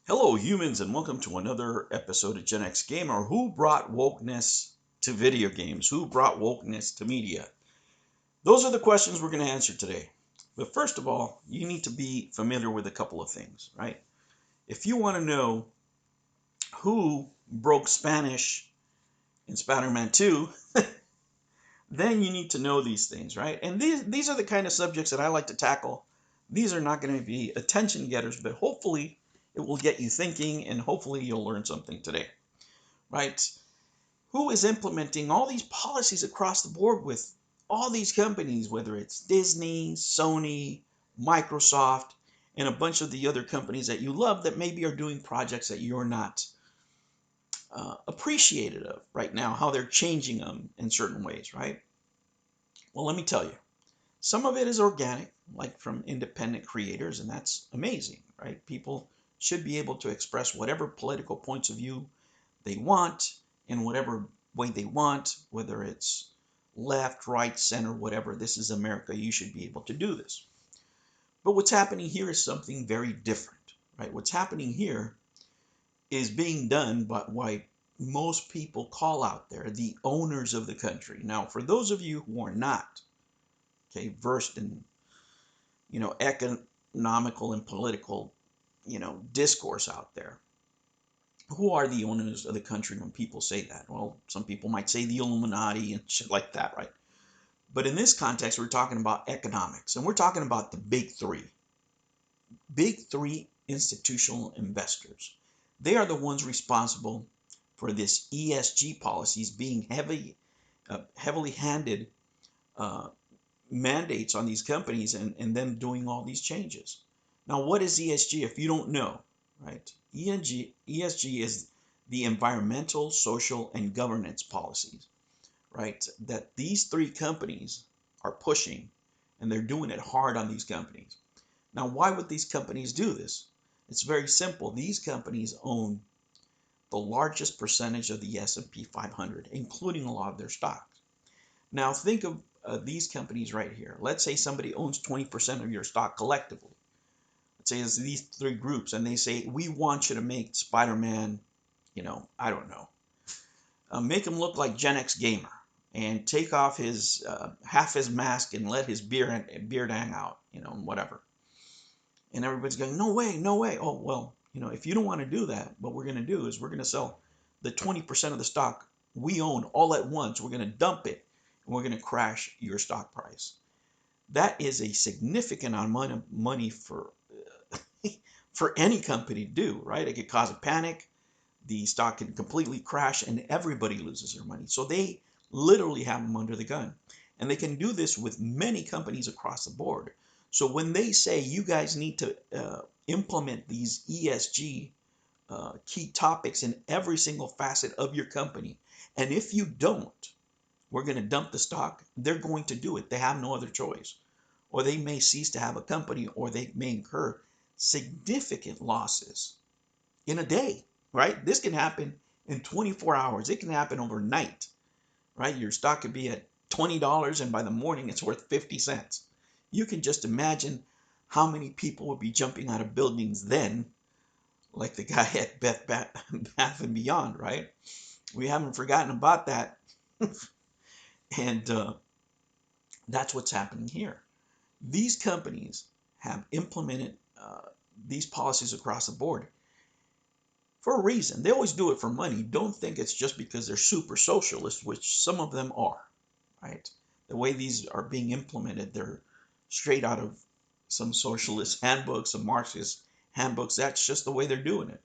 Hello, humans, and welcome to another episode of Gen X Gamer. Who brought wokeness to video games? Who brought wokeness to media? Those are the questions we're going to answer today. But first of all, you need to be familiar with a couple of things, right? If you want to know who broke Spanish in Spider-Man 2, then you need to know these things, right? And these are the kind of subjects that I like to tackle. These are not going to be attention getters, but hopefully it will get you thinking and hopefully you'll learn something today, right? Who is implementing all these policies across the board with all these companies, whether it's Disney, Sony, Microsoft, and a bunch of the other companies that you love that maybe are doing projects that you're not appreciated of right now, how they're changing them in certain ways, right? Well, let me tell you, some of it is organic, like from independent creators, and that's amazing, right? People should be able to express whatever political points of view they want in whatever way they want, whether it's left, right, center, whatever. This is America. You should be able to do this. But what's happening here is something very different, right? What's happening here is being done by what most people call out there the owners of the country. Now, for those of you who are not, okay, versed in, economical and political, discourse out there, who are the owners of the country when people say that? Well, some people might say the Illuminati and shit like that, right? But in this context, we're talking about economics, and we're talking about the big three institutional investors. They are the ones responsible for this ESG policies being heavily handed uh, mandates on these companies and them doing all these changes. Now, what is ESG if you don't know, right? ESG is the environmental, social, and governance policies, right? That these three companies are pushing, and they're doing it hard on these companies. Now, why would these companies do this? It's very simple. These companies own the largest percentage of the S&P 500, including a lot of their stocks. Now, think of these companies right here. Let's say somebody owns 20% of your stock collectively. Let's say it's these three groups, and they say, we want you to make Spider-Man, I don't know, make him look like Gen X Gamer and take off his half his mask and let his beard hang out, whatever. And everybody's going, no way, no way. Oh, well, if you don't want to do that, what we're going to do is we're going to sell the 20% of the stock we own all at once. We're going to dump it and we're going to crash your stock price. That is a significant amount of money for for any company to do, right? It could cause a panic. The stock can completely crash and everybody loses their money. So they literally have them under the gun. And they can do this with many companies across the board. So when they say you guys need to implement these ESG key topics in every single facet of your company, and if you don't, we're going to dump the stock, they're going to do it. They have no other choice. Or they may cease to have a company, or they may incur significant losses in a day, right? This can happen in 24 hours. It can happen overnight, right? Your stock could be at $20 and by the morning it's worth 50 cents. You can just imagine how many people would be jumping out of buildings then, like the guy at Bath and Beyond, right? We haven't forgotten about that. And that's what's happening here. These companies have implemented these policies across the board for a reason. They always do it for money. Don't think it's just because they're super socialists, which some of them are, right? The way these are being implemented, they're straight out of some socialist handbooks, some Marxist handbooks. That's just the way they're doing it.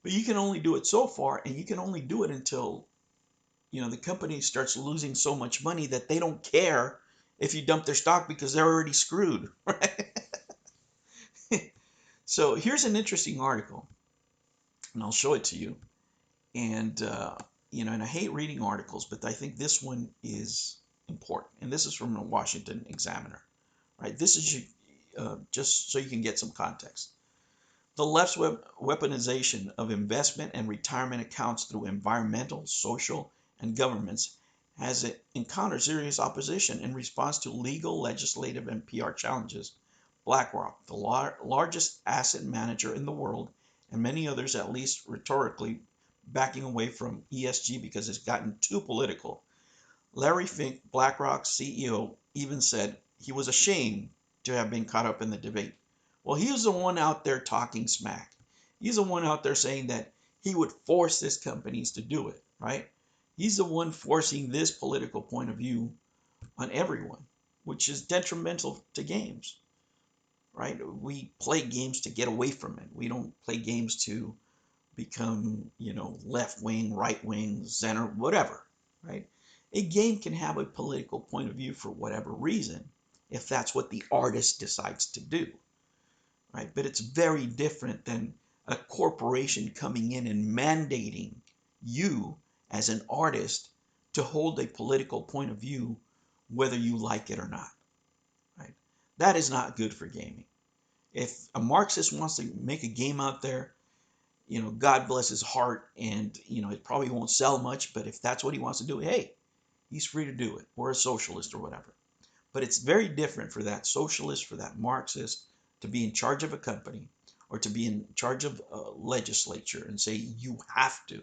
But you can only do it so far, and you can only do it until the company starts losing so much money that they don't care if you dump their stock because they're already screwed, right? So here's an interesting article, and I'll show it to you. And and I hate reading articles, but I think this one is important. And this is from the Washington Examiner, right? This is just so you can get some context. The left's weaponization of investment and retirement accounts through environmental, social, and governments has encountered serious opposition in response to legal, legislative, and PR challenges BlackRock, the largest asset manager in the world, and many others, at least rhetorically, backing away from ESG because it's gotten too political. Larry Fink, BlackRock's CEO, even said he was ashamed to have been caught up in the debate. Well, he was the one out there talking smack. He's the one out there saying that he would force these companies to do it, right? He's the one forcing this political point of view on everyone, which is detrimental to games, right? We play games to get away from it. We don't play games to become, left wing, right wing, center, whatever, right? A game can have a political point of view for whatever reason, if that's what the artist decides to do, right? But it's very different than a corporation coming in and mandating you as an artist to hold a political point of view, whether you like it or not, right? That is not good for gaming. If a Marxist wants to make a game out there, God bless his heart, and, it probably won't sell much, but if that's what he wants to do, hey, he's free to do it, or a socialist or whatever. But it's very different for that socialist, for that Marxist, to be in charge of a company or to be in charge of a legislature and say you have to,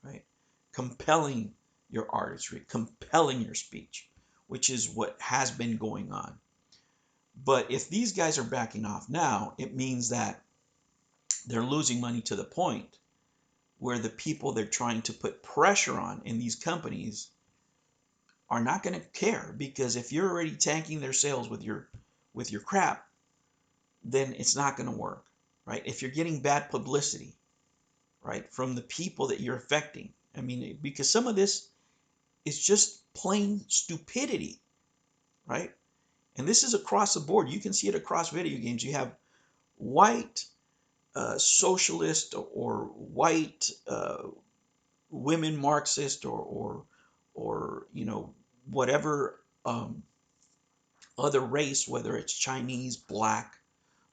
right? Compelling your artistry, compelling your speech, which is what has been going on. But if these guys are backing off now, it means that they're losing money to the point where the people they're trying to put pressure on in these companies are not going to care, because if you're already tanking their sales with your crap, then it's not going to work, right? If you're getting bad publicity, right, from the people that you're affecting, I mean, because some of this is just plain stupidity, right? And this is across the board. You can see it across video games. You have white socialist or white women Marxist or whatever other race, whether it's Chinese, black,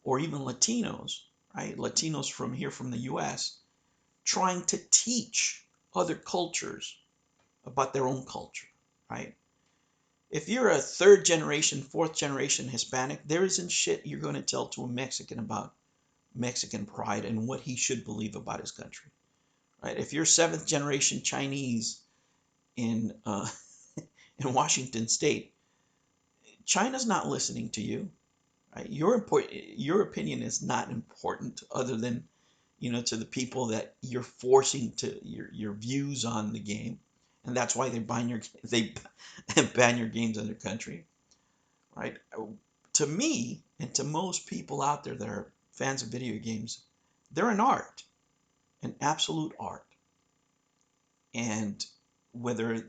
or even Latinos, right? Latinos from here, from the US, trying to teach other cultures about their own culture, right? If you're a third generation, fourth generation Hispanic, there isn't shit you're going to tell to a Mexican about Mexican pride and what he should believe about his country, right? If you're seventh generation Chinese in in Washington State, China's not listening to you, right? Your opinion is not important, other than to the people that you're forcing to your views on the game, and that's why they ban your games in their country, right? To me and to most people out there that are fans of video games, they're an art, an absolute art, and whether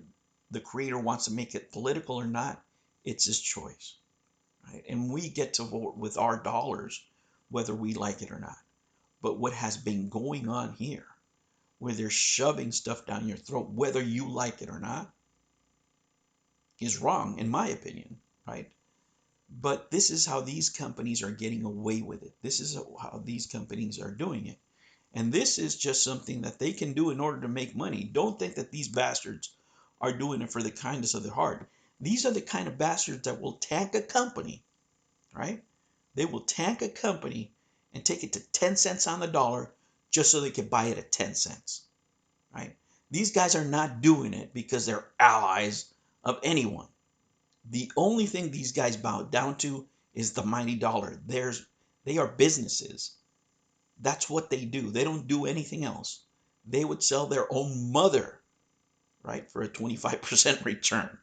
the creator wants to make it political or not, it's his choice, right? And we get to vote with our dollars whether we like it or not. But what has been going on here, where they're shoving stuff down your throat whether you like it or not, is wrong, in my opinion, right? But this is how these companies are getting away with it. This is how these companies are doing it. And this is just something that they can do in order to make money. Don't think that these bastards are doing it for the kindness of their heart. These are the kind of bastards that will tank a company, right? They will tank a company and take it to 10 cents on the dollar just so they can buy it at 10 cents, right? These guys are not doing it because they're allies of anyone. The only thing these guys bow down to is the mighty dollar. They are businesses. That's what they do. They don't do anything else. They would sell their own mother, right, for a 25% return.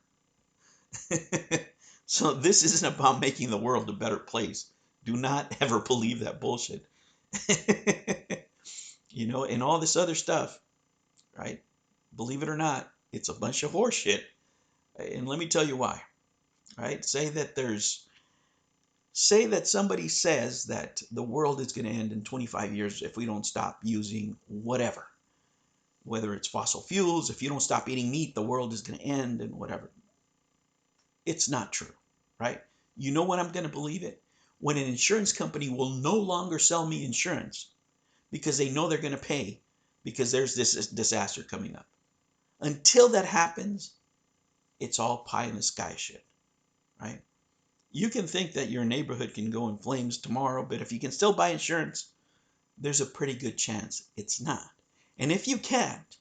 So this isn't about making the world a better place. Do not ever believe that bullshit. And all this other stuff, right? Believe it or not, it's a bunch of horseshit. And let me tell you why. Right? Say that somebody says that the world is going to end in 25 years if we don't stop using whatever. Whether it's fossil fuels, if you don't stop eating meat, the world is going to end, and whatever. It's not true, right? You know when I'm going to believe it? When an insurance company will no longer sell me insurance because they know they're going to pay because there's this disaster coming up. Until that happens, it's all pie in the sky shit, right? You can think that your neighborhood can go in flames tomorrow, but if you can still buy insurance, there's a pretty good chance it's not. And if you can't,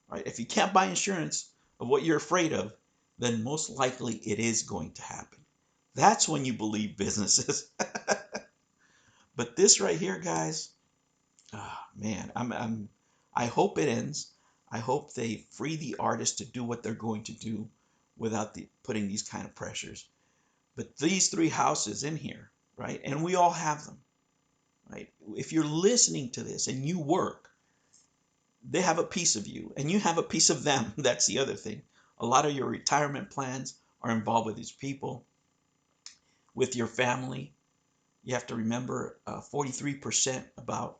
right, if you can't buy insurance of what you're afraid of, then most likely it is going to happen. That's when you believe businesses. But this right here, guys, man, I hope it ends. I hope they free the artists to do what they're going to do without putting these kind of pressures. But these three houses in here, right, and we all have them, right? If you're listening to this and you work, they have a piece of you and you have a piece of them. That's the other thing. A lot of your retirement plans are involved with these people, with your family. You have to remember 43% about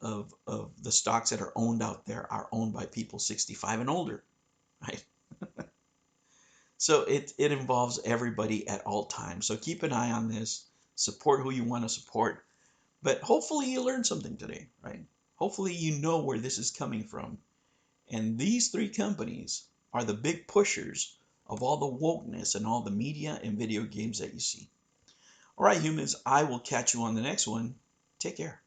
of the stocks that are owned out there are owned by people 65 and older, right? So it involves everybody at all times. So keep an eye on this. Support who you want to support. But hopefully you learned something today, right? Hopefully you know where this is coming from. And these three companies are the big pushers of all the wokeness and all the media and video games that you see. All right, humans, I will catch you on the next one. Take care.